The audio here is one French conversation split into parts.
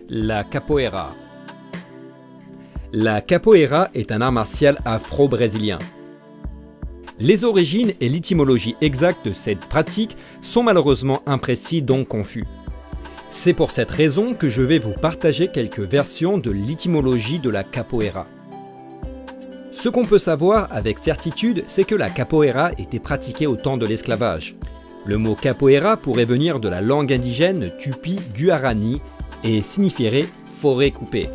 La capoeira. La capoeira est un art martial afro-brésilien. Les origines et l'étymologie exacte de cette pratique sont malheureusement imprécis, donc confus. C'est pour cette raison que je vais vous partager quelques versions de l'étymologie de la capoeira. Ce qu'on peut savoir avec certitude, c'est que la capoeira était pratiquée au temps de l'esclavage. Le mot capoeira pourrait venir de la langue indigène tupi-guarani et signifierait forêt coupée.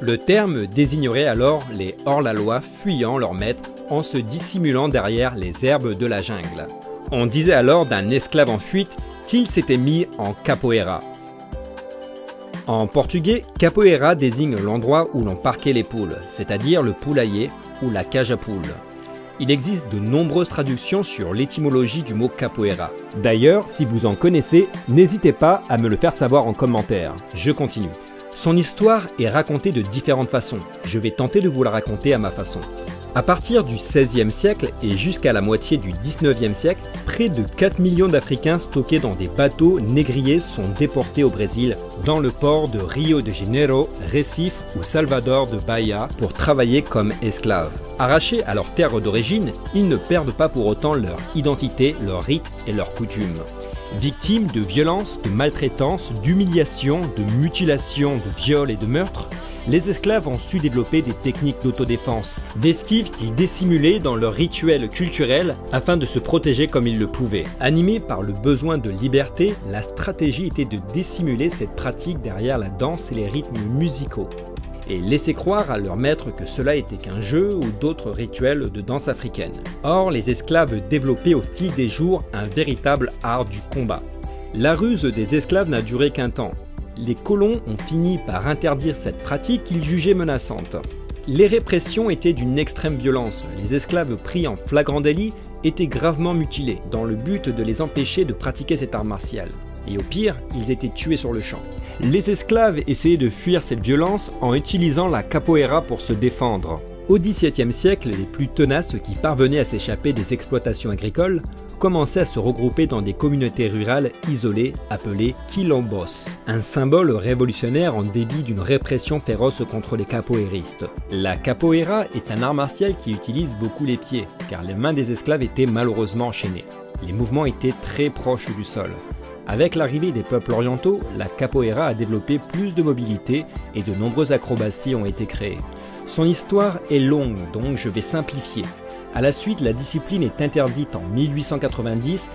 Le terme désignerait alors les hors-la-loi fuyant leur maître en se dissimulant derrière les herbes de la jungle. On disait alors d'un esclave en fuite qu'il s'était mis en capoeira. En portugais, capoeira désigne l'endroit où l'on parquait les poules, c'est-à-dire le poulailler ou la cage à poules. Il existe de nombreuses traductions sur l'étymologie du mot capoeira. D'ailleurs, si vous en connaissez, n'hésitez pas à me le faire savoir en commentaire. Je continue. Son histoire est racontée de différentes façons. Je vais tenter de vous la raconter à ma façon. À partir du XVIe siècle et jusqu'à la moitié du XIXe siècle, près de 4 millions d'Africains stockés dans des bateaux négriers sont déportés au Brésil, dans le port de Rio de Janeiro, Recife ou Salvador de Bahia pour travailler comme esclaves. Arrachés à leur terre d'origine, ils ne perdent pas pour autant leur identité, leurs rites et leurs coutumes. Victimes de violences, de maltraitance, d'humiliation, de mutilation, de viols et de meurtres, les esclaves ont su développer des techniques d'autodéfense, d'esquive qu'ils dissimulaient dans leurs rituels culturels afin de se protéger comme ils le pouvaient. Animés par le besoin de liberté, la stratégie était de dissimuler cette pratique derrière la danse et les rythmes musicaux, et laisser croire à leur maître que cela était qu'un jeu ou d'autres rituels de danse africaine. Or, les esclaves développaient au fil des jours un véritable art du combat. La ruse des esclaves n'a duré qu'un temps. Les colons ont fini par interdire cette pratique qu'ils jugeaient menaçante. Les répressions étaient d'une extrême violence. Les esclaves pris en flagrant délit étaient gravement mutilés, dans le but de les empêcher de pratiquer cet art martial. Et au pire, ils étaient tués sur le champ. Les esclaves essayaient de fuir cette violence en utilisant la capoeira pour se défendre. Au XVIIe siècle, les plus tenaces qui parvenaient à s'échapper des exploitations agricoles commençaient à se regrouper dans des communautés rurales isolées appelées quilombos, un symbole révolutionnaire en débit d'une répression féroce contre les capoeiristes. La capoeira est un art martial qui utilise beaucoup les pieds, car les mains des esclaves étaient malheureusement enchaînées. Les mouvements étaient très proches du sol. Avec l'arrivée des peuples orientaux, la capoeira a développé plus de mobilité et de nombreuses acrobaties ont été créées. Son histoire est longue, donc je vais simplifier. À la suite, la discipline est interdite en 1890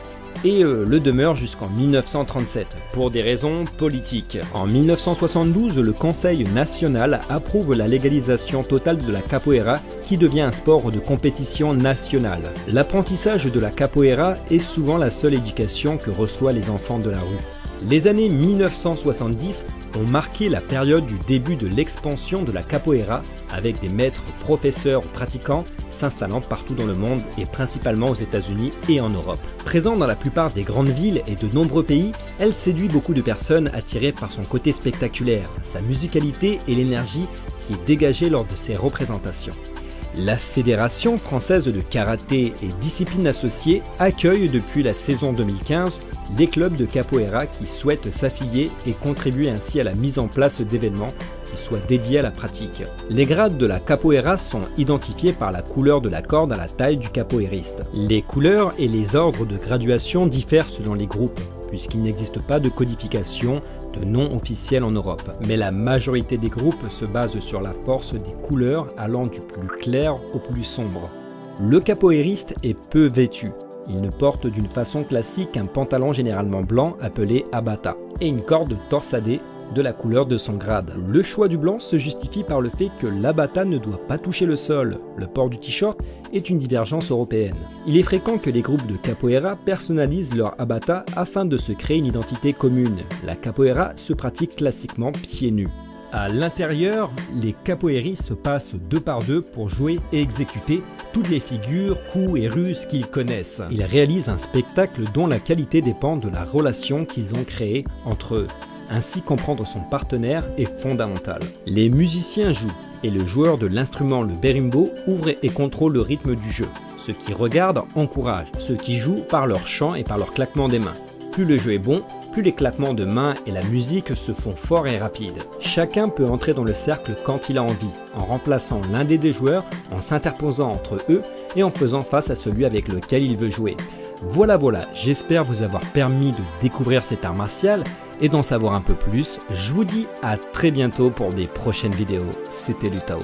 et le demeure jusqu'en 1937, pour des raisons politiques. En 1972, le Conseil national approuve la légalisation totale de la capoeira qui devient un sport de compétition nationale. L'apprentissage de la capoeira est souvent la seule éducation que reçoivent les enfants de la rue. Les années 1970 ont marqué la période du début de l'expansion de la capoeira avec des maîtres, professeurs, pratiquants s'installant partout dans le monde et principalement aux États-Unis et en Europe. Présente dans la plupart des grandes villes et de nombreux pays, elle séduit beaucoup de personnes attirées par son côté spectaculaire, sa musicalité et l'énergie qui est dégagée lors de ses représentations. La Fédération française de karaté et disciplines associées accueille depuis la saison 2015 les clubs de capoeira qui souhaitent s'affilier et contribuer ainsi à la mise en place d'événements qui soient dédiés à la pratique. Les grades de la capoeira sont identifiés par la couleur de la corde à la taille du capoeiriste. Les couleurs et les ordres de graduation diffèrent selon les groupes, puisqu'il n'existe pas de codification de nom officiel en Europe. Mais la majorité des groupes se basent sur la force des couleurs allant du plus clair au plus sombre. Le capoeiriste est peu vêtu. Il ne porte d'une façon classique un pantalon généralement blanc appelé abata et une corde torsadée de la couleur de son grade. Le choix du blanc se justifie par le fait que l'abata ne doit pas toucher le sol. Le port du t-shirt est une divergence européenne. Il est fréquent que les groupes de capoeira personnalisent leur abata afin de se créer une identité commune. La capoeira se pratique classiquement pieds nus. À l'intérieur, les capoeiristes se passent deux par deux pour jouer et exécuter toutes les figures, coups et ruses qu'ils connaissent. Ils réalisent un spectacle dont la qualité dépend de la relation qu'ils ont créée entre eux. Ainsi, comprendre son partenaire est fondamental. Les musiciens jouent et le joueur de l'instrument, le berimbo, ouvre et contrôle le rythme du jeu. Ceux qui regardent encouragent, ceux qui jouent par leur chant et par leur claquement des mains. Plus le jeu est bon, plus plus les claquements de mains et la musique se font forts et rapides. Chacun peut entrer dans le cercle quand il a envie, en remplaçant l'un des deux joueurs, en s'interposant entre eux et en faisant face à celui avec lequel il veut jouer. Voilà, j'espère vous avoir permis de découvrir cet art martial et d'en savoir un peu plus. Je vous dis à très bientôt pour des prochaines vidéos. C'était Lutao.